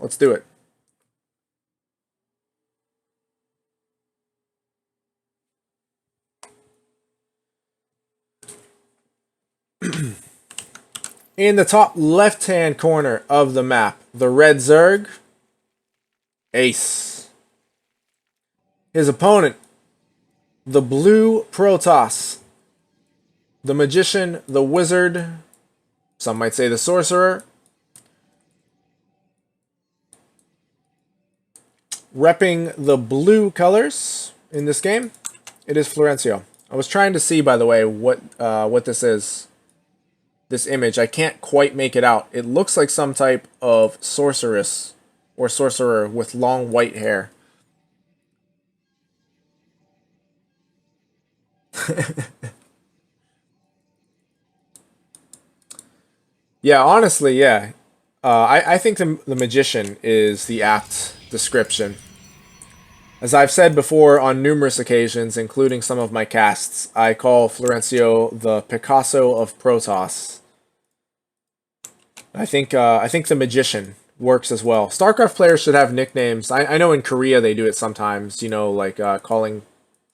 Let's do it. In the top left-hand corner of the map, the red Zerg, Ace. His opponent, the blue Protoss, the Magician, the Wizard, some might say the Sorcerer. Repping the blue colors in this game, it is Florencio. I was trying to see, by the way, what this is. This image, I can't quite make it out. It looks like some type of sorceress or sorcerer with long white hair. Yeah, honestly, yeah. I think the Magician is the apt description. As I've said before on numerous occasions, including some of my casts, I call Florencio the Picasso of Protoss. I think the Magician works as well. StarCraft players should have nicknames. I know in Korea they do it sometimes, you know, like calling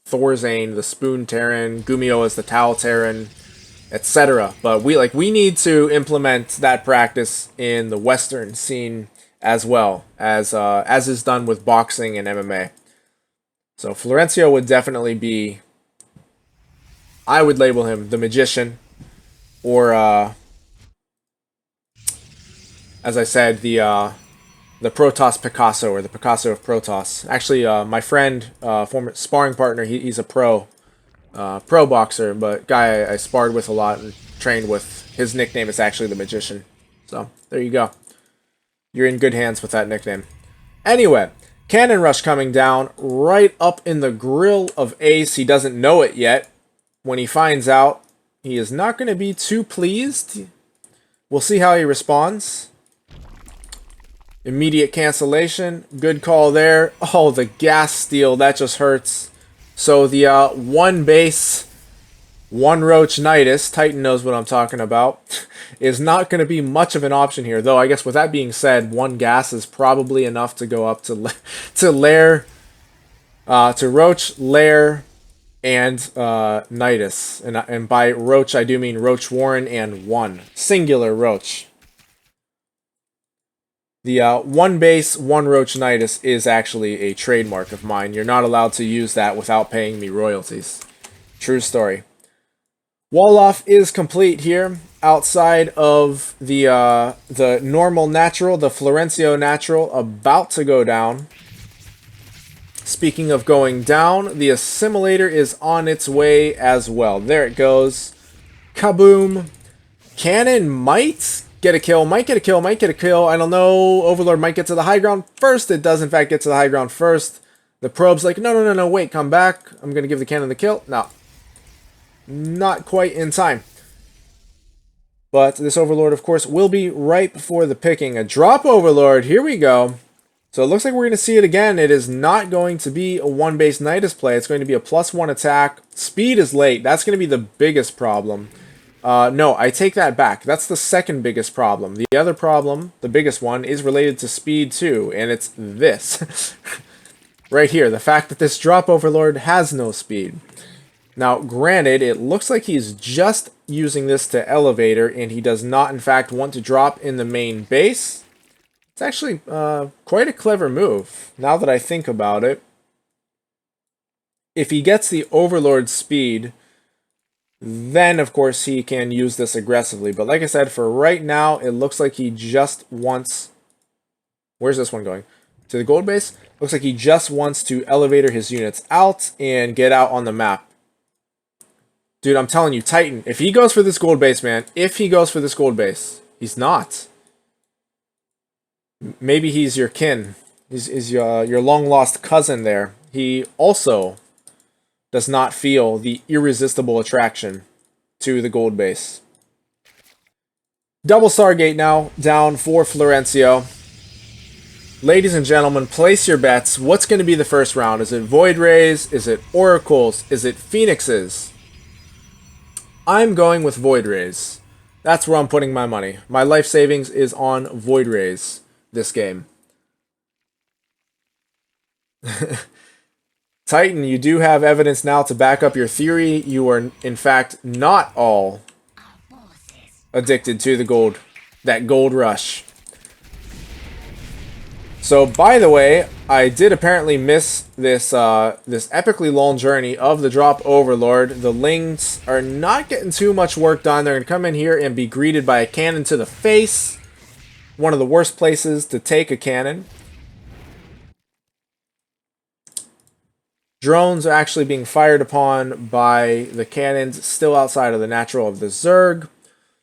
Thorzane the Spoon Terran, Gumiho as the Tau Terran, etc. But we need to implement that practice in the Western scene as well, as is done with boxing and MMA. So Florencio would definitely be, I would label him the Magician, or as I said, the Protoss Picasso, or the Picasso of Protoss. Actually, my friend, former sparring partner, he's a pro boxer, but guy I sparred with a lot and trained with. His nickname is actually the Magician. So there you go. You're in good hands with that nickname. Anyway, Cannon Rush coming down right up in the grill of Ace. He doesn't know it yet. When he finds out, he is not going to be too pleased. We'll see how he responds. Immediate cancellation. Good call there. Oh, the gas steal. That just hurts. So the one base, one Roach Nidus, Titan knows what I'm talking about, is not going to be much of an option here. Though, I guess with that being said, one gas is probably enough to go up to Lair, to Roach, Lair, and Nidus. And by Roach, I do mean Roach Warren and one. Singular Roach. The one base, one Roach Nidus is actually a trademark of mine. You're not allowed to use that without paying me royalties. True story. Wall-off is complete here. Outside of the normal natural, the Florencio natural, about to go down. Speaking of going down, the assimilator is on its way as well. There it goes. Kaboom. Cannon might get a kill, might get a kill, might get a kill. I don't know. Overlord might get to the high ground first. It does, in fact, get to the high ground first. The probe's like, no, wait, come back. I'm going to give the cannon the kill. No. Not quite in time. But this Overlord, of course, will be ripe for the picking. A drop Overlord. Here we go. So it looks like we're going to see it again. It is not going to be a one-base Nidus play. It's going to be a +1 attack. Speed is late. That's going to be the biggest problem. No, I take that back. That's the second biggest problem. The other problem, the biggest one, is related to speed too, and it's this. Right here, the fact that this drop Overlord has no speed. Now, granted, it looks like he's just using this to elevator, and he does not, in fact, want to drop in the main base. It's actually quite a clever move, now that I think about it. If he gets the Overlord speed, then, of course, he can use this aggressively. But like I said, for right now, it looks like he just wants... Where's this one going? To the gold base? Looks like he just wants to elevator his units out and get out on the map. Dude, I'm telling you, Titan, if he goes for this gold base, man, if he goes for this gold base, he's not. Maybe he's your kin. He's your long-lost cousin there. He also does not feel the irresistible attraction to the gold base. Double Stargate now, down for Florencio. Ladies and gentlemen, place your bets. What's going to be the first round? Is it Void Rays? Is it Oracles? Is it Phoenixes? I'm going with Void Rays. That's where I'm putting my money. My life savings is on Void Rays this game. Titan, you do have evidence now to back up your theory. You are, in fact, not all addicted to the gold. That gold rush. So, by the way, I did apparently miss this this epically long journey of the Drop Overlord. The Lings are not getting too much work done. They're going to come in here and be greeted by a cannon to the face. One of the worst places to take a cannon. Drones are actually being fired upon by the cannons still outside of the natural of the Zerg.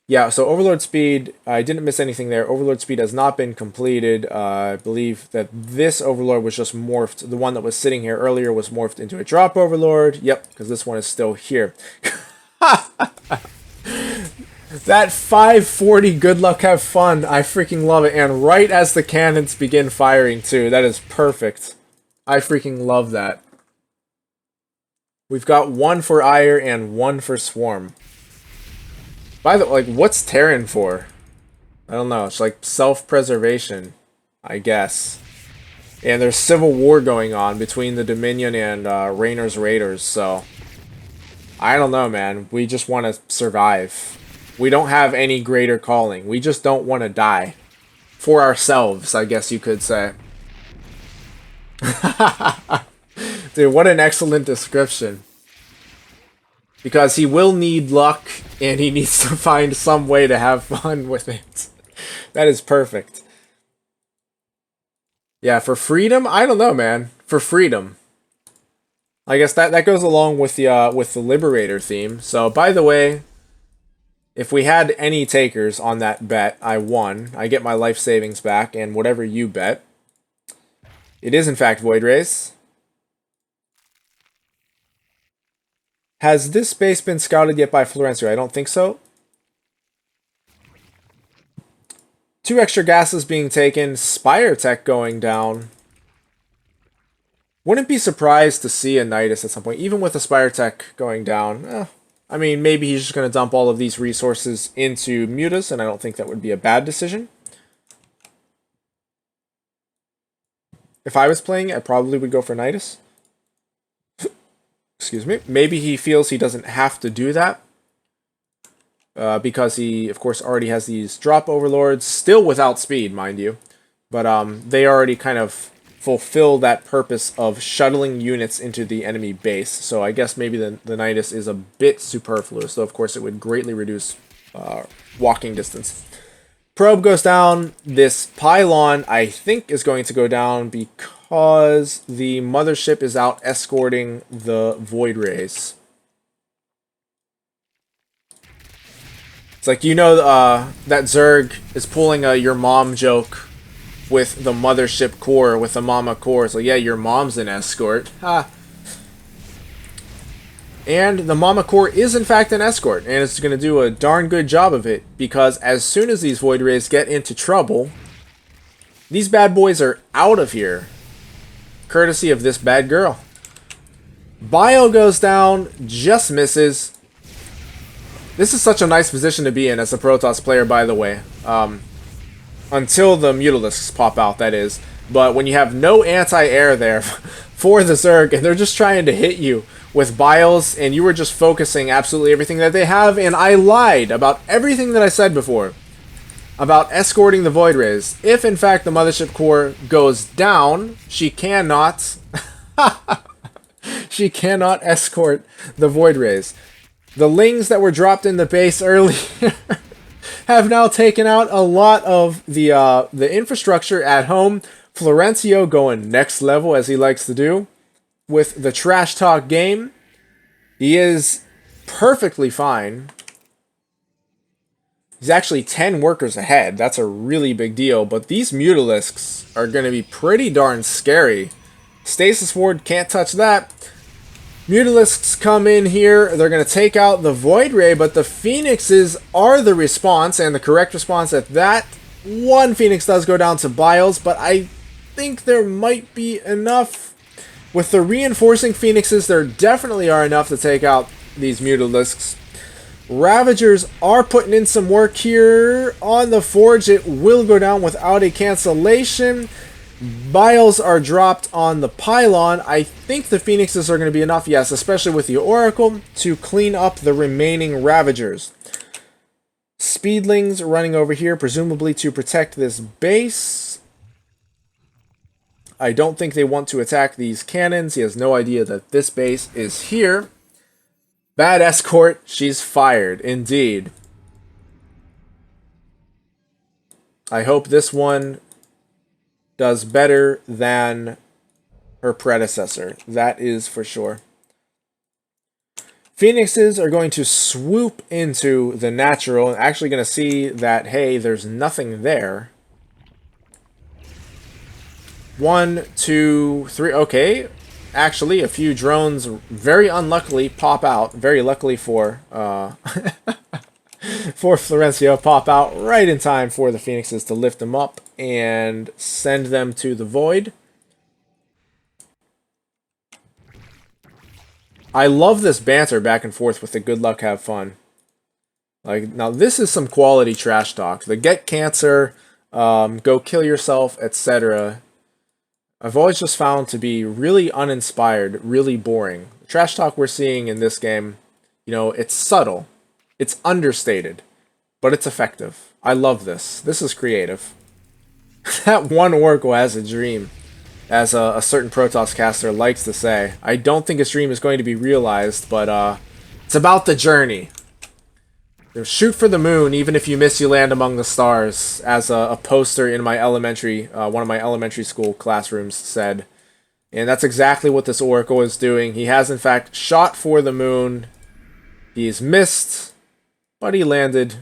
Yeah, so Overlord Speed, I didn't miss anything there. Overlord Speed has not been completed. I believe that this Overlord was just morphed. The one that was sitting here earlier was morphed into a Drop Overlord. Yep, because this one is still here. That 540, good luck, have fun. I freaking love it. And right as the cannons begin firing too. That is perfect. I freaking love that. We've got one for Ire and one for Swarm. By the way, like, what's Terran for? I don't know. It's like self-preservation, I guess. And there's civil war going on between the Dominion and Raynor's Raiders, so... I don't know, man. We just want to survive. We don't have any greater calling. We just don't want to die. For ourselves, I guess you could say. Dude, what an excellent description. Because he will need luck, and he needs to find some way to have fun with it. That is perfect. Yeah, for freedom? I don't know, man. For freedom. I guess that goes along with the Liberator theme. So, by the way, if we had any takers on that bet, I won. I get my life savings back, and whatever you bet. It is, in fact, Void Rays. Has this base been scouted yet by Florencio? I don't think so. 2 extra gases being taken. Spire Tech going down. Wouldn't be surprised to see a Nidus at some point, even with the Spire Tech going down. I mean, maybe he's just going to dump all of these resources into Mutas, and I don't think that would be a bad decision. If I was playing it, I probably would go for Nidus. Excuse me. Maybe he feels he doesn't have to do that. Because he, of course, already has these Drop Overlords. Still without speed, mind you. But they already kind of fulfill that purpose of shuttling units into the enemy base. So I guess maybe the Nidus is a bit superfluous. Though, of course, it would greatly reduce walking distance. Probe goes down. This pylon, I think, is going to go down because the mothership is out escorting the Void Rays. It's like, you know, that Zerg is pulling a your mom joke with the mothership core, with the mama core. So yeah, your mom's an escort. Ha. And the Mama Core is in fact an escort, and it's going to do a darn good job of it, because as soon as these Void Rays get into trouble, these bad boys are out of here, courtesy of this bad girl. Bio goes down, just misses. This is such a nice position to be in as a Protoss player, by the way. Until the Mutalisks pop out, that is. But when you have no anti-air there for the Zerg, and they're just trying to hit you with bios, and you were just focusing absolutely everything that they have, and I lied about everything that I said before about escorting the Void Rays. If, in fact, the Mothership Core goes down, she cannot... she cannot escort the Void Rays. The Lings that were dropped in the base earlier have now taken out a lot of the infrastructure at home. Florencio going next level, as he likes to do, with the trash talk game. He is perfectly fine. He's actually 10 workers ahead. That's a really big deal. But these Mutalisks are going to be pretty darn scary. Stasis Ward can't touch that. Mutalisks come in here. They're going to take out the Void Ray, but the Phoenixes are the response, and the correct response at that. One Phoenix does go down to Biles, but I think there might be enough. With the reinforcing Phoenixes, there definitely are enough to take out these Mutalisks. Ravagers are putting in some work here on the Forge. It will go down without a cancellation. Biles are dropped on the pylon. I think the Phoenixes are going to be enough, yes, especially with the Oracle, to clean up the remaining Ravagers. Speedlings running over here, presumably to protect this base. I don't think they want to attack these cannons. He has no idea that this base is here. Bad escort, she's fired, indeed. I hope this one does better than her predecessor. That is for sure. Phoenixes are going to swoop into the natural and actually going to see that, hey, there's nothing there. 1, 2, 3. Okay. Actually, a few drones very unluckily pop out. Very luckily for for Florencio, pop out right in time for the Phoenixes to lift them up and send them to the void. I love this banter back and forth with the good luck, have fun. Like, now this is some quality trash talk. The get cancer, go kill yourself, etc. I've always just found to be really uninspired, really boring. The trash talk we're seeing in this game, you know, it's subtle. It's understated, but it's effective. I love this. This is creative. That one Oracle has a dream, as a certain Protoss caster likes to say. I don't think his dream is going to be realized, but it's about the journey. Shoot for the moon, even if you miss, you land among the stars, as a poster in my elementary, one of my elementary school classrooms said. And that's exactly what this Oracle is doing. He has, in fact, shot for the moon. He's missed, but he landed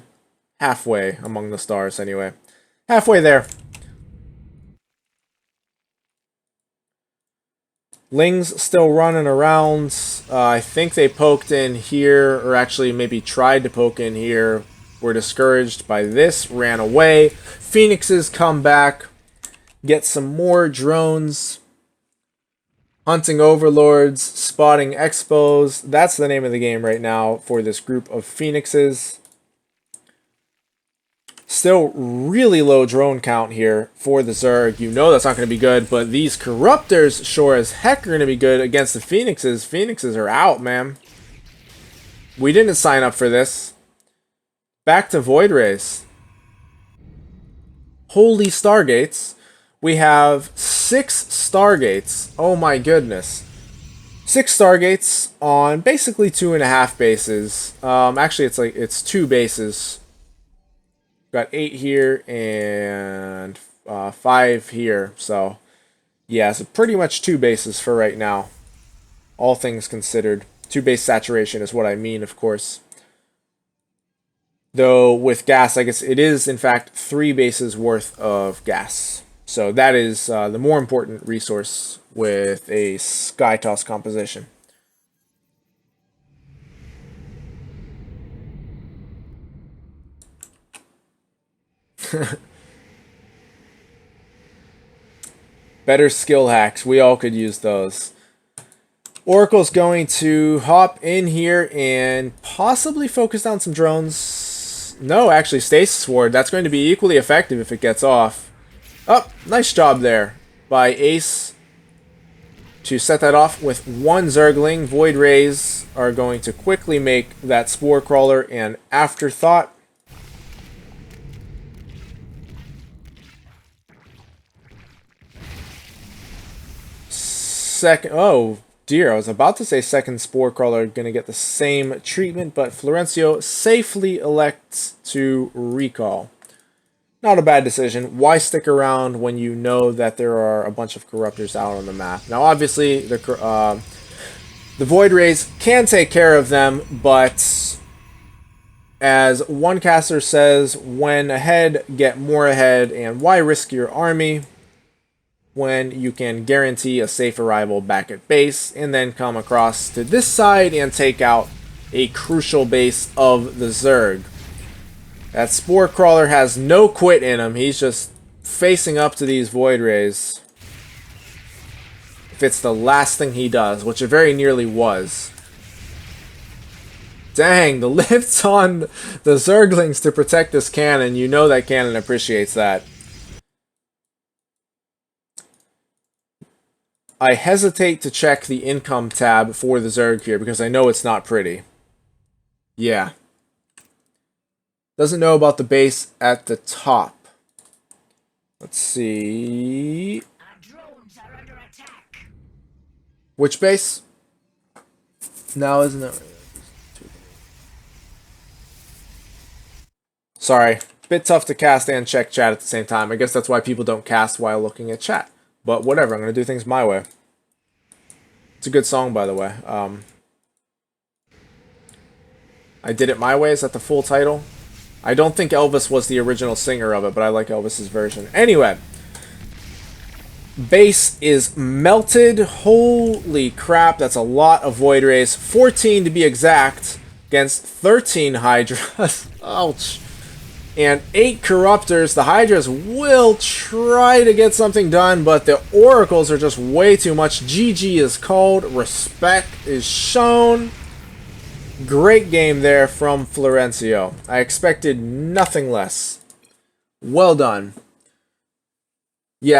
halfway among the stars anyway. Halfway there. Lings still running around. I think they poked in here, or actually maybe tried to poke in here. Were discouraged by this, ran away. Phoenixes come back, get some more drones. Hunting overlords, spotting expos. That's the name of the game right now for this group of Phoenixes. Still really low drone count here for the Zerg. You know that's not going to be good, but these Corruptors sure as heck are going to be good against the Phoenixes. Phoenixes are out, man. We didn't sign up for this. Back to Void Rays. Holy Stargates. We have 6 Stargates. Oh my goodness. 6 Stargates on basically 2.5 bases. Actually, it's 2 bases. Got 8 here and 5 here. So, yeah, so pretty much 2 bases for right now. All things considered. 2 base saturation is what I mean, of course. Though with gas, I guess it is, in fact, 3 bases worth of gas. So that is the more important resource with a Sky Toss composition. Better skill hacks. We all could use those. Oracle's going to hop in here and possibly focus down some drones. No, actually, Stasis Ward. That's going to be equally effective if it gets off. Oh, nice job there by Ace to set that off with 1 Zergling. Void Rays are going to quickly make that Spore Crawler an afterthought. Oh dear, I was about to say second Spore Crawler going to get the same treatment, but Florencio safely elects to recall. Not a bad decision. Why stick around when you know that there are a bunch of Corruptors out on the map? Now, obviously, the Void Rays can take care of them, but as one caster says, when ahead, get more ahead, and why risk your army when you can guarantee a safe arrival back at base and then come across to this side and take out a crucial base of the Zerg. That Spore Crawler has no quit in him. He's just facing up to these Void Rays. If it's the last thing he does, which it very nearly was. Dang, the lifts on the Zerglings to protect this cannon. You know that cannon appreciates that. I hesitate to check the income tab for the Zerg here because I know it's not pretty. Yeah. Doesn't know about the base at the top. Let's see. Our drones are under attack. Which base? No, isn't it? Sorry. Bit tough to cast and check chat at the same time. I guess that's why people don't cast while looking at chat. But whatever, I'm going to do things my way. It's a good song, by the way. I Did It My Way. Is that the full title? I don't think Elvis was the original singer of it, but I like Elvis's version. Anyway. Base is melted. Holy crap, that's a lot of Void Rays. 14 to be exact, against 13 Hydras. Ouch. And 8 Corruptors. The Hydras will try to get something done, but the Oracles are just way too much. GG is called. Respect is shown. Great game there from Florencio. I expected nothing less. Well done.